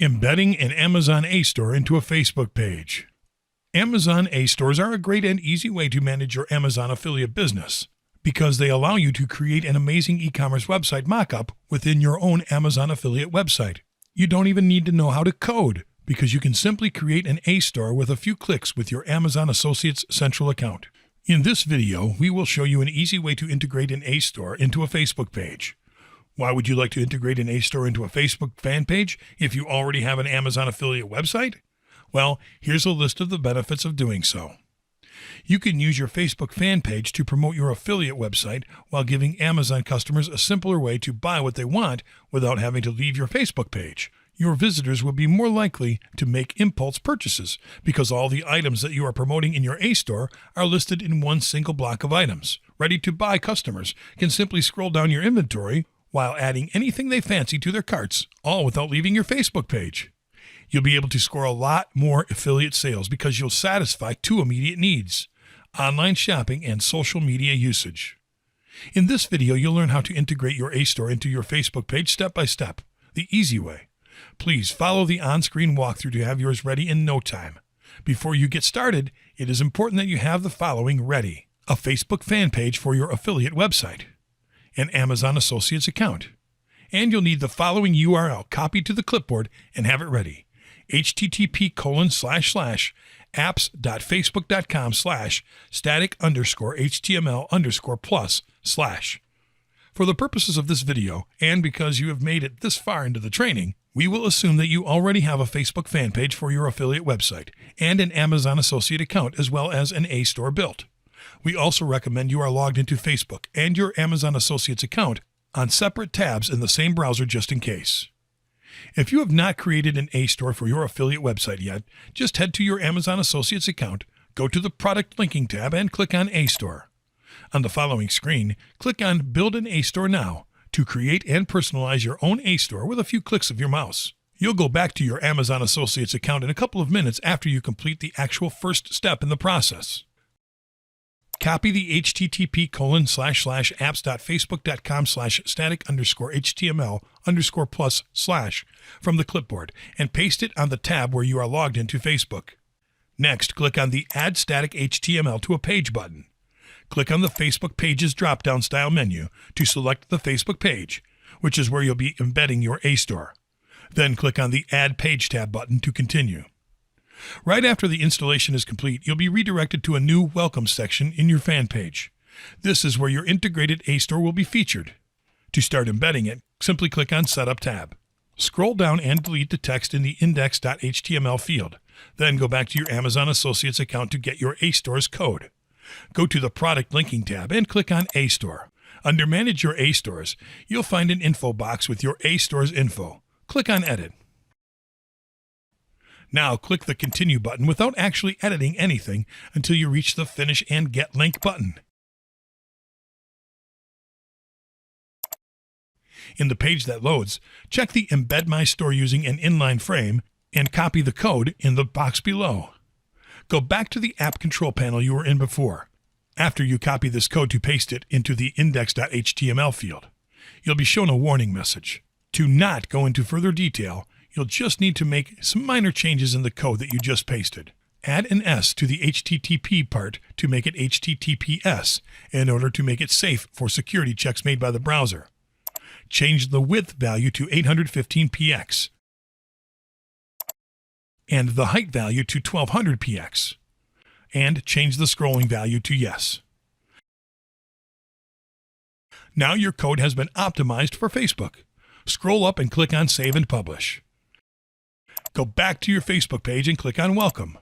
Embedding an Amazon aStore into a Facebook page. Amazon aStores are a great and easy way to manage your Amazon affiliate business because they allow you to create an amazing e-commerce website mockup within your own Amazon affiliate website. You don't even need to know how to code because you can simply create an aStore with a few clicks with your Amazon Associates Central account. In this video, we will show you an easy way to integrate an aStore into a Facebook page. Why would you like to integrate an aStore into a Facebook fan page if you already have an Amazon affiliate website? Well, here's a list of the benefits of doing so. You can use your Facebook fan page to promote your affiliate website while giving Amazon customers a simpler way to buy what they want without having to leave your Facebook page. Your visitors will be more likely to make impulse purchases because all the items that you are promoting in your aStore are listed in one single block of items. Ready-to-buy customers can simply scroll down your inventory while adding anything they fancy to their carts, all without leaving your Facebook page. You'll be able to score a lot more affiliate sales because you'll satisfy two immediate needs: online shopping and social media usage. In this video, you'll learn how to integrate your aStore into your Facebook page step by step, the easy way. Please follow the on-screen walkthrough to have yours ready in no time. Before you get started, it is important that you have the following ready: a Facebook fan page for your affiliate website, an Amazon Associates account, and you'll need the following URL copied to the clipboard and have it ready: http://apps.facebook.com/static_html_plus/. For the purposes of this video, and because you have made it this far into the training, we will assume that you already have a Facebook fan page for your affiliate website and an Amazon Associate account as well as an aStore built. We also recommend you are logged into Facebook and your Amazon Associates account on separate tabs in the same browser just in case. If you have not created an aStore for your affiliate website yet, just head to your Amazon Associates account, go to the Product Linking tab, and click on aStore. On the following screen, click on Build an aStore Now to create and personalize your own aStore with a few clicks of your mouse. You'll go back to your Amazon Associates account in a couple of minutes after you complete the actual first step in the process. Copy the http://apps.facebook.com/static_html_plus/ from the clipboard and paste it on the tab where you are logged into Facebook. Next, click on the Add Static HTML to a Page button. Click on the Facebook Pages drop-down style menu to select the Facebook page, which is where you'll be embedding your aStore. Then click on the Add Page tab button to continue. Right after the installation is complete, you'll be redirected to a new Welcome section in your fan page. This is where your integrated aStore will be featured. To start embedding it, simply click on Setup tab. Scroll down and delete the text in the index.html field. Then go back to your Amazon Associates account to get your aStore's code. Go to the Product Linking tab and click on aStore. Under Manage Your aStores, you'll find an info box with your aStore's info. Click on Edit. Now click the Continue button without actually editing anything until you reach the Finish and Get Link button. In the page that loads, check the Embed My Store using an inline frame and copy the code in the box below. Go back to the App Control panel you were in before. After you copy this code to paste it into the index.html field, you'll be shown a warning message. To not go into further detail, you'll just need to make some minor changes in the code that you just pasted. Add an S to the HTTP part to make it HTTPS in order to make it safe for security checks made by the browser. Change the width value to 815px and the height value to 1200px, and change the scrolling value to yes. Now your code has been optimized for Facebook. Scroll up and click on Save and Publish. Go back to your Facebook page and click on Welcome.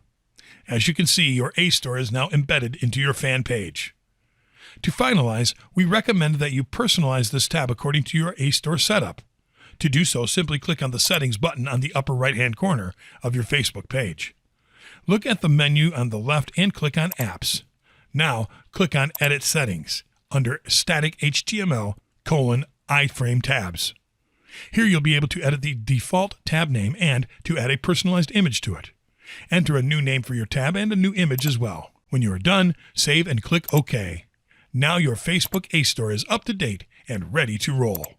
As you can see, your aStore is now embedded into your fan page. To finalize, we recommend that you personalize this tab according to your aStore setup. To do so, simply click on the Settings button on the upper right-hand corner of your Facebook page. Look at the menu on the left and click on Apps. Now, click on Edit Settings under Static HTML:iframe tabs. Here you'll be able to edit the default tab name and to add a personalized image to it. Enter a new name for your tab and a new image as well. When you are done, save and click OK. Now your Facebook aStore is up to date and ready to roll.